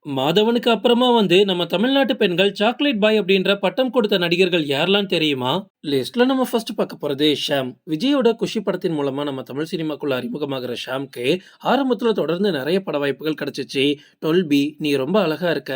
மாதவனுக்கு அப்புறமா வந்து நம்ம தமிழ்நாட்டு பெண்கள் சாக்லேட் பாய் அப்படின்ற பட்டம் கொடுத்த நடிகர்கள் யாரெல்லாம் தெரியுமா? லிஸ்ட்ல நம்ம ஃபர்ஸ்ட் பார்க்க போறது ஷாம். விஜயோட குஷி படத்தின் மூலமா நம்ம தமிழ் சினிமாக்குள்ள அறிமுகமாகிற ஷாம்க்கு ஆரம்பத்துல தொடர்ந்து நிறைய பட வாய்ப்புகள் கிடைச்சிச்சு. டொல்பி, நீ ரொம்ப அழகா இருக்க,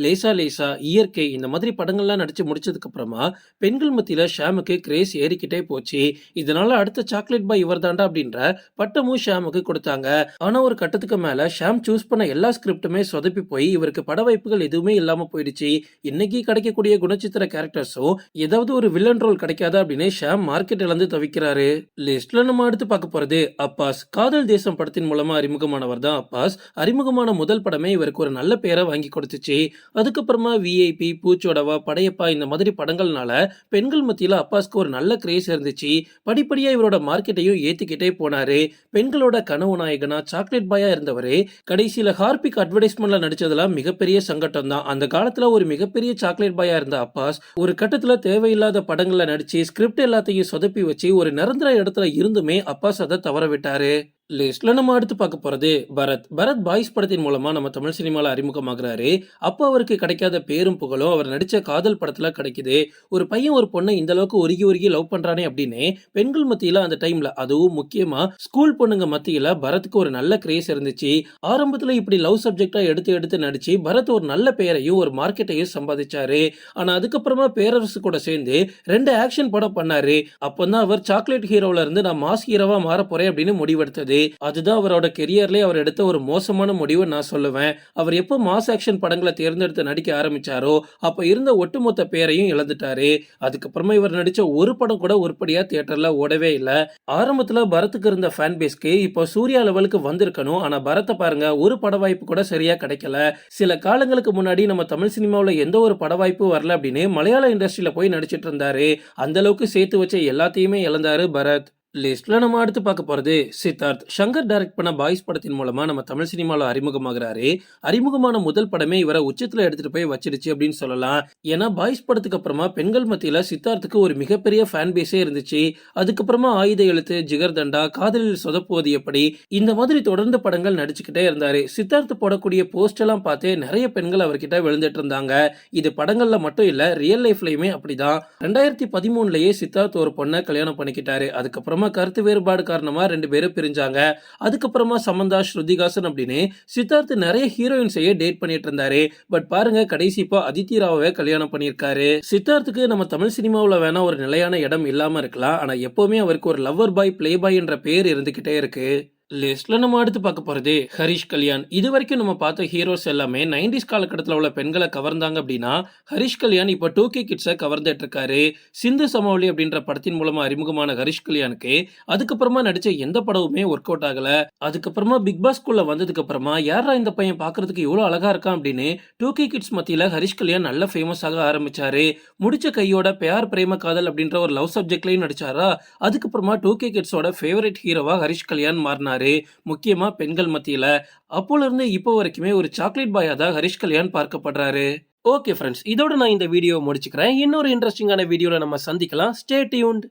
லேசா லேசா, இயற்கை இந்த மாதிரி படங்கள்லாம் நடிச்சு முடிச்சதுக்கு அப்புறமா பெண்கள் மத்தியில ஷாமுக்கு கிரேஸ் ஏறிக்கிட்டே போச்சு. இதனால அடுத்த சாக்லேட் பாய் இவர்தாண்டா அப்படின்ற பட்டமும் ஷாமுக்கு கொடுத்தாங்க. ஆனா ஒரு கட்டத்துக்கு மேல ஷாம் சூஸ் பண்ண எல்லா ஸ்கிரிப்டுமே சொதப்பி போய் இவருக்கு பட வாய்ப்புகள் எதுவுமே இல்லாம போயிடுச்சு. இன்னைக்கு கிடைக்கக்கூடிய குணச்சித்திர கேரக்டர்ஸும் ஏதாவது ஒரு வில்லன் ரோல் கிடைக்காதா அப்படின்னு ஷாம் மார்க்கெட் இழந்து தவிக்கிறாரு. லிஸ்ட்ல நம்ம அடுத்து பார்க்க போறது அப்பாஸ். காதல் தேசம் படத்தின் மூலமா அறிமுகமானவர் தான் அப்பாஸ். அறிமுகமான முதல் படமே இவருக்கு ஒரு நல்ல பேரை வாங்கி கொடுத்துச்சு. அதுக்கப்புறமா விஐபி, பூச்சோடவா, படையப்பா இந்த மாதிரி படங்கள்னால பெண்கள் மத்தியில அப்பாஸ்க்கு ஒரு நல்ல கிரேஸ் இருந்துச்சு. படிப்படியா இவரோட மார்க்கெட்டையும் ஏத்திக்கிட்டே போனாரு. பெண்களோட கனவு நாயகனா சாக்லேட் பாயா இருந்தவரு கடைசியில ஹார்பிக் அட்வர்டைஸ்மெண்ட்ல நடிச்சதுல மிகப்பெரிய சங்கடம் தான். அந்த காலத்துல ஒரு மிகப்பெரிய சாக்லேட் பாயா இருந்த அப்பாஸ் ஒரு கட்டத்துல தேவையில்லாத படங்கள்ல நடிச்சு ஸ்கிரிப்ட் எல்லாத்தையும் சொதப்பி வச்சு ஒரு நிரந்தர இடத்துல இருந்துமே அப்பாஸ் அதை தவற விட்டாரு. லிஸ்ட்ல நம்ம அடுத்து பார்க்க போறது பரத். பரத் பாய்ஸ் படத்தின் மூலமா நம்ம தமிழ் சினிமால அறிமுகமாகிறாரு. அப்போ அவருக்கு கிடைக்காத பேரும் புகழும் அவர் நடிச்ச காதல் படத்துல கிடைக்குது. ஒரு பையன் ஒரு பொண்ணை இந்த அளவுக்கு உருகி உருகி லவ் பண்றானே அப்படின்னு பெண்கள் மத்தியில அந்த டைம்ல, அதுவும் முக்கியமா ஸ்கூல் பொண்ணுங்க மத்தியில பரத்துக்கு ஒரு நல்ல கிரேஸ் இருந்துச்சு. ஆரம்பத்துல இப்படி லவ் சப்ஜெக்டா எடுத்து எடுத்து நடிச்சு பரத் ஒரு நல்ல பெயரையும் ஒரு மார்க்கெட்டையும் சம்பாதிச்சாரு. ஆனா அதுக்கப்புறமா பேரரசு கூட சேர்ந்து 2 ஆக்ஷன் படம் பண்ணாரு. அப்பதான் அவர் சாக்லேட் ஹீரோல இருந்து நான் மாஸ் ஹீரோவா மாற போறேன் அப்படின்னு முடிவெடுத்தது. அதுதான் அவரோட கெரியர்லயே அவர் எடுத்த ஒரு மோசமான முடிவு நான் சொல்லுவேன். அவர் எப்போ மாஸ் ஆக்ஷன் படங்களை தேர்ந்தெடுத்து நடிக்க ஆரம்பிச்சாரோ அப்ப இருந்த ஒட்டுமொத்த பேரையும் இழந்துட்டாரு. அதுக்கப்புறமா இவர் நடிச்ச ஒரு படம் கூட உருப்படியா தியேட்டர்ல ஓடவே இல்ல. ஆரம்பத்துல பரத்துக்கு இருந்த ஃபேன் பேஸ்க்கு இப்போ சூர்யா லெவலுக்கு வந்திருக்கணும். ஆனா பரத்தை பாருங்க, ஒரு பட வாய்ப்பு கூட சரியா கிடைக்கல. சில காலங்களுக்கு முன்னாடி நம்ம தமிழ் சினிமாவில் எந்த ஒரு பட வாய்ப்பு வரல அப்படின்னு மலையாள இண்டஸ்ட்ரியில போய் நடிச்சிட்டு இருந்தாரு. அந்த அளவுக்கு சேர்த்து வச்ச எல்லாத்தையுமே இழந்தாரு பரத். லிஸ்ட்ல நம்ம அடுத்து பார்க்க போறது சித்தார்த். சங்கர் டைரக்ட் பண்ண பாய்ஸ் படத்தின் மூலமா நம்ம தமிழ் சினிமாவில் அறிமுகமாகிறாரு. அறிமுகமான முதல் படமே இவரை உச்சத்துல எடுத்துட்டு போய் வச்சிருச்சு அப்படின்னு சொல்லலாம். ஏன்னா பாய்ஸ் படத்துக்கு அப்புறமா பெண்கள் மத்தியில சித்தார்த்துக்கு ஒரு மிகப்பெரிய ஃபேன் பேஸே இருந்துச்சு. அதுக்கப்புறமா ஆயுத எழுத்து, ஜிகர் தண்டா, காதலில் சொதப்புவது எப்படி இந்த மாதிரி தொடர்ந்து படங்கள் நடிச்சுக்கிட்டே இருந்தாரு. சித்தார்த் போடக்கூடிய போஸ்ட் எல்லாம் பார்த்து நிறைய பெண்கள் அவர்கிட்ட விழுந்துட்டு இருந்தாங்க. இது படங்கள்ல மட்டும் இல்ல, ரியல் லைஃப்லயுமே அப்படிதான். 2013லயே சித்தார்த் ஒரு பொண்ணை கல்யாணம் பண்ணிக்கிட்டாரு. அதுக்கப்புறமா கருத்து வேறுபாடு காரணமா 2 பேரும் பிரிஞ்சாங்க. அதுக்கப்புறமா சமந்தா, ஸ்ருதிகாசன் அப்படின்னு சித்தார்த் நிறைய ஹீரோயின்ஸையே டேட் பண்ணிட்டு இருந்தாரு. பட் பாருங்க, கடைசி இப்போ அதித்தி ராவை கல்யாணம் பண்ணியிருக்காரு. சித்தார்த்துக்கு நம்ம தமிழ் சினிமாவில் வேணா ஒரு நிலையான இடம் இல்லாம இருக்கலாம். ஆனா எப்பவுமே அவருக்கு ஒரு லவ்வர் பாய், பிளே பாய் என்ற பேர் இருந்துகிட்டே இருக்கு. லிஸ்ட்ல நம்ம அடுத்து பார்க்க போறது ஹரிஷ் கல்யாண். இது வரைக்கும் நம்ம பார்த்த ஹீரோஸ் எல்லாமே 90s காலகட்டத்தில் உள்ள பெண்களை கவர்ந்தாங்க அப்படின்னா ஹரிஷ் கல்யாண் இப்போ 2K கிட்ஸை கவர்ந்துட்டு இருக்காரு. சிந்து சமவெளி அப்படின்ற படத்தின் மூலமா அறிமுகமான ஹரிஷ் கல்யாணுக்கு அதுக்கப்புறமா நடிச்ச எந்த படமுமே ஒர்க் அவுட் ஆகல. அதுக்கப்புறமா பிக் பாஸ்குள்ள வந்ததுக்கு அப்புறமா யாரா இந்த பையன் பார்க்கறதுக்கு இவ்வளவு அழகா இருக்கான் அப்படின்னு 2K கிட்ஸ் மத்தியில ஹரிஷ் கல்யாண் நல்ல ஃபேமஸ் ஆக ஆரம்பிச்சாரு. முடிச்ச கையோட பியார் பிரேம காதல் அப்படின்ற ஒரு லவ் சப்ஜெக்ட்லயும் நடிச்சாரா. அதுக்கப்புறமா 2K கிட்ஸோட ஃபேவரட் ஹீரோவா ஹரிஷ் கல்யாண் மாறினாரு. முக்கியமா பெண்கள் மத்தியில. அப்போல இருந்து இப்போ வரைக்குமே ஒரு சாக்லேட் பாயா தான் ஹரிஷ் கல்யாண் பார்க்கப்படுறாரு. ஓகே ஃப்ரெண்ட்ஸ், இதோட நான் இந்த வீடியோ முடிச்சுக்கிறேன். இன்னொரு இன்ட்ரெஸ்டிங்கான வீடியோல நம்ம சந்திக்கலாம். Stay tuned.